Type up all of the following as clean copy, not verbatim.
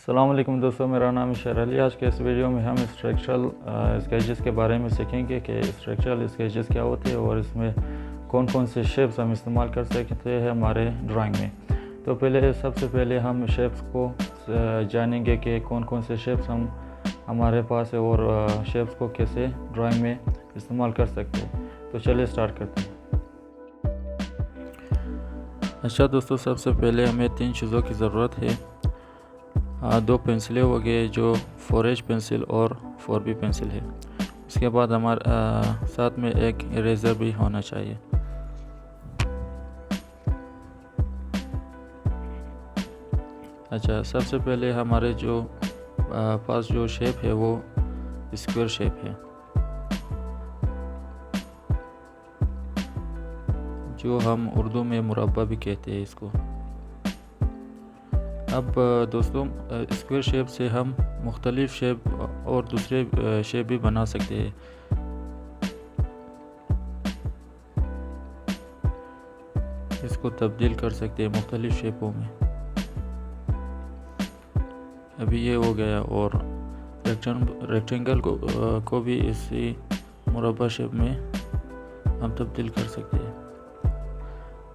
अस्सलाम वालेकुम दोस्तों, मेरा नाम है शेर अली। आज के इस वीडियो में हम स्ट्रक्चरल स्केचेस के बारे में सीखेंगे कि स्ट्रक्चरल स्केचेस क्या होते हैं और इसमें कौन कौन से शेप्स हम इस्तेमाल कर सकते हैं हमारे ड्राइंग में। तो सबसे पहले हम शेप्स को जानेंगे कि कौन कौन से शेप्स हमारे पास है और शेप्स को कैसे ड्राइंग में इस्तेमाल कर सकते हैं। तो चलिए स्टार्ट करते हैं। अच्छा दोस्तों, सबसे पहले हमें 3 चीज़ों की ज़रूरत है। 2 पेंसिलें हो गए जो 4H पेंसिल और 4B पेंसिल है। उसके बाद हमारे साथ में एक इरेज़र भी होना चाहिए। अच्छा, सबसे पहले हमारे जो पास जो शेप है वो स्क्वायर शेप है, जो हम उर्दू में मुरब्बा भी कहते हैं इसको। अब दोस्तों, स्क्वायर शेप से हम मुख्तलिफ शेप और दूसरे शेप भी बना सकते हैं। इसको तब्दील कर सकते हैं मुख्तलिफ शेपों में। अभी ये हो गया, और रेक्टेंगल को भी इसी मुरब्बा शेप में हम तब्दील कर सकते हैं।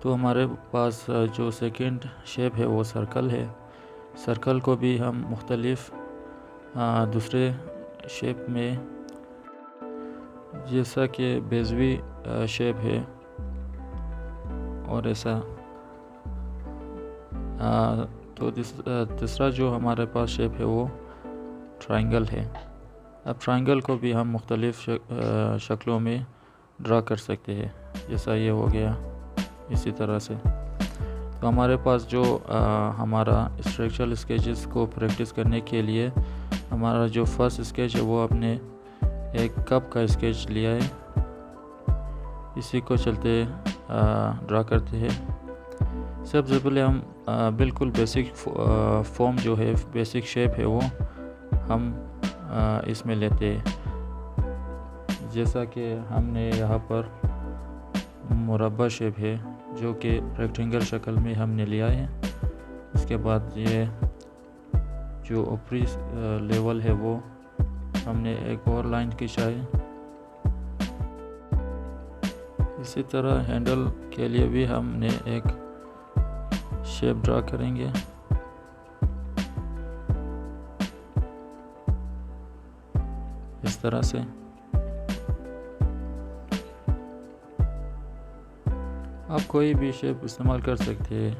तो हमारे पास जो सेकंड शेप है वो सर्कल है। सर्कल को भी हम मुख्तलिफ दूसरे शेप में, जैसा कि बेज़वी शेप है और ऐसा। तो तीसरा जो हमारे पास शेप है वो ट्रायंगल है। अब ट्रायंगल को भी हम मुख्तलिफ शक्लों में ड्रा कर सकते हैं, जैसा ये हो गया इसी तरह से। तो हमारे पास जो हमारा स्ट्रक्चरल स्केचेस को प्रैक्टिस करने के लिए हमारा जो फर्स्ट स्केच है वो आपने एक कप का स्केच लिया है। इसी को चलते ड्रा करते हैं। सबसे पहले हम बिल्कुल बेसिक फॉर्म जो है, बेसिक शेप है वो हम इसमें लेते हैं। जैसा कि हमने यहाँ पर मुरब्बा शेप है जो कि रेक्टेंगल शक्ल में हमने लिया है। उसके बाद ये जो ऊपरी लेवल है वो हमने एक और लाइन खींचा है। इसी तरह हैंडल के लिए भी हमने एक शेप ड्रा करेंगे। इस तरह से आप कोई भी शेप इस्तेमाल कर सकते हैं,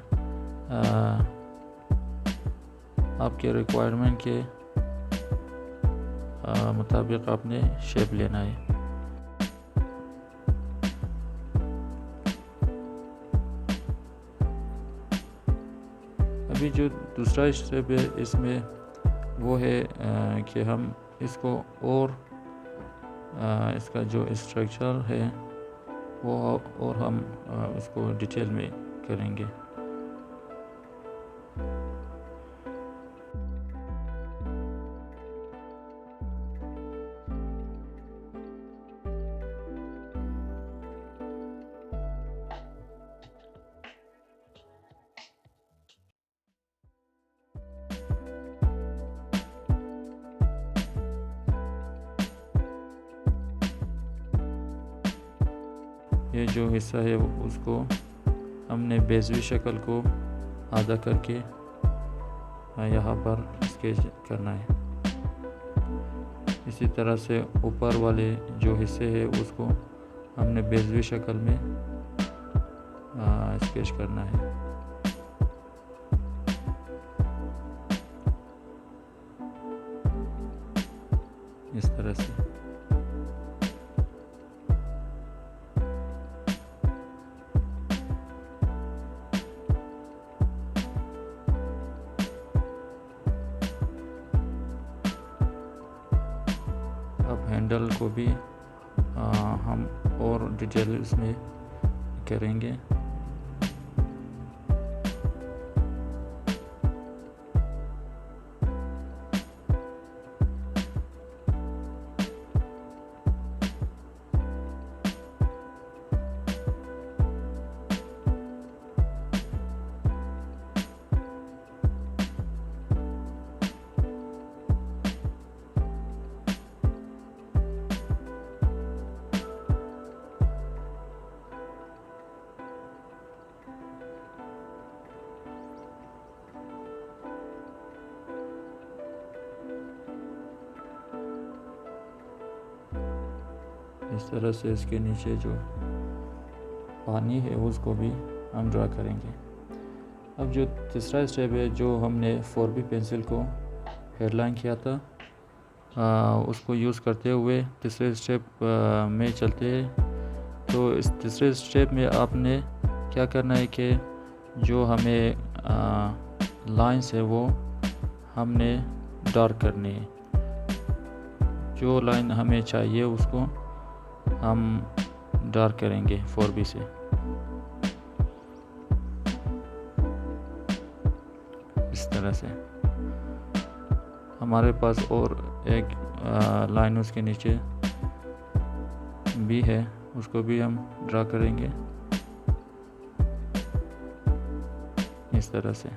आपके रिक्वायरमेंट के मुताबिक आपने शेप लेना है। अभी जो दूसरा स्टेप है इसमें वो है कि हम इसको और इसका जो स्ट्रक्चर है वो और हम इसको डिटेल में करेंगे। ये जो हिस्सा है उसको हमने बेज़वी शक्ल को आधा करके यहाँ पर स्केच करना है। इसी तरह से ऊपर वाले जो हिस्से है उसको हमने बेज़वी शक्ल में स्केच करना है। इस तरह से हैंडल को भी हम और डिटेल इसमें करेंगे। इस तरह से इसके नीचे जो पानी है उसको भी हम ड्रा करेंगे। अब जो तीसरा स्टेप है, जो हमने 4B पेंसिल को हेडलाइन किया था, उसको यूज़ करते हुए तीसरे स्टेप में चलते हैं। तो इस तीसरे स्टेप में आपने क्या करना है कि जो हमें लाइंस है वो हमने डार्क करनी है। जो लाइन हमें चाहिए उसको हम डार्क करेंगे 4B से। इस तरह से हमारे पास और एक लाइन उसके नीचे भी है, उसको भी हम ड्रा करेंगे इस तरह से।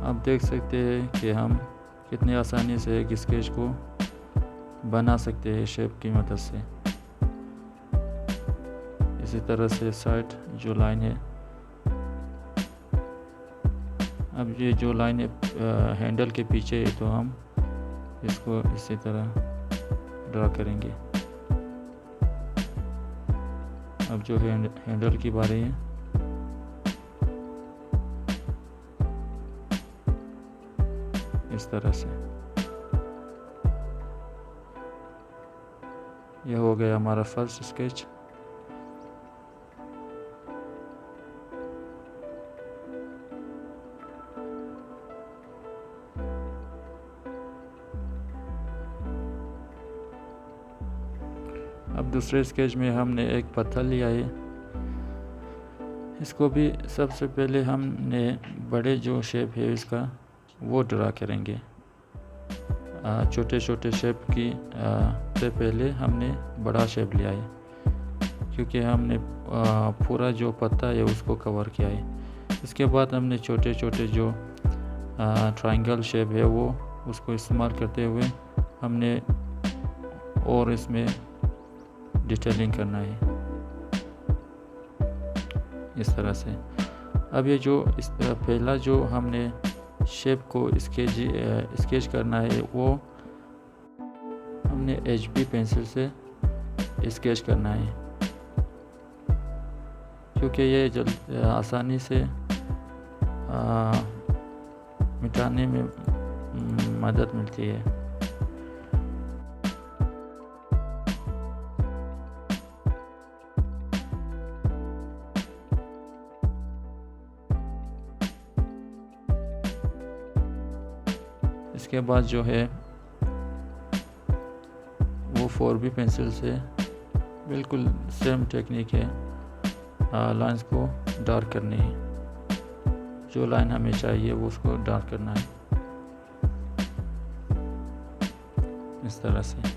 आप देख सकते हैं कि हम कितनी आसानी से एक स्केच को बना सकते हैं शेप की मदद से। इसी तरह से साइड जो लाइन है, अब ये जो लाइन है हैंडल के पीछे है, तो हम इसको इसी तरह ड्रा करेंगे। अब जो हैंडल की बारी है, इस तरह से। यह हो गया हमारा फर्स्ट स्केच। अब दूसरे स्केच में हमने एक पत्थर लिया है। इसको भी सबसे पहले हमने बड़े जो शेप है इसका वो ड्रा करेंगे। छोटे छोटे शेप की से पहले हमने बड़ा शेप लिया है, क्योंकि हमने पूरा जो पत्ता है उसको कवर किया है। इसके बाद हमने छोटे छोटे जो ट्रायंगल शेप है वो उसको इस्तेमाल करते हुए हमने और इसमें डिटेलिंग करना है इस तरह से। अब ये जो इस पहला जो हमने शेप को स्केच करना है वो हमने HB पेंसिल से स्केच करना है, क्योंकि ये आसानी से मिटाने में मदद मिलती है। इसके बाद जो है वो 4B पेंसिल से बिल्कुल सेम टेक्निक है, लाइंस को डार्क करनी है। जो लाइन हमें चाहिए वो उसको डार्क करना है इस तरह से।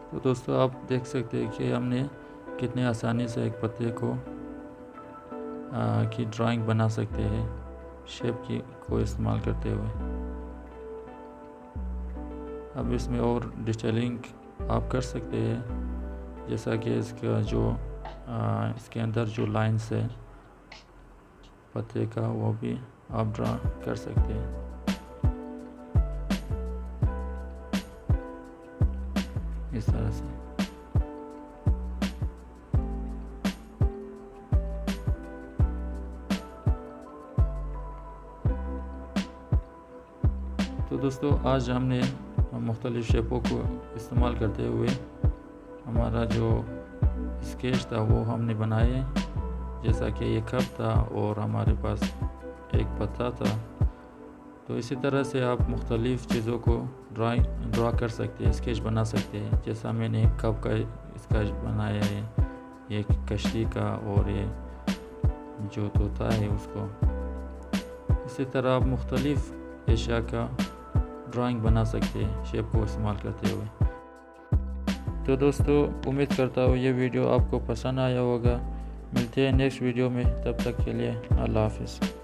तो दोस्तों आप देख सकते हैं कि हमने कितने आसानी से एक पत्ते को की ड्राइंग बना सकते हैं शेप की को इस्तेमाल करते हुए। अब इसमें और डिटेलिंग आप कर सकते हैं, जैसा कि इसका जो इसके अंदर जो लाइंस है पत्ते का वो भी आप ड्रा कर सकते हैं इस तरह से। तो दोस्तों आज हमने मुख्तलिफ शेपों को इस्तेमाल करते हुए हमारा जो स्केच था वो हमने बनाए, जैसा कि ये कप था और हमारे पास एक पत्ता था। तो इसी तरह से आप मुख्तलिफ चीज़ों को ड्रा कर सकते हैं, स्केच बना सकते हैं। जैसा मैंने कप का स्केच बनाया है, ये कश्ती का, और ये जो तोता है उसको। इसी तरह आप मुख्तलिफ एशिया का ड्राइंग बना सकते हैं शेप को इस्तेमाल करते हुए। तो दोस्तों उम्मीद करता हूँ ये वीडियो आपको पसंद आया होगा। मिलते हैं नेक्स्ट वीडियो में, तब तक के लिए अल्लाह हाफिज़।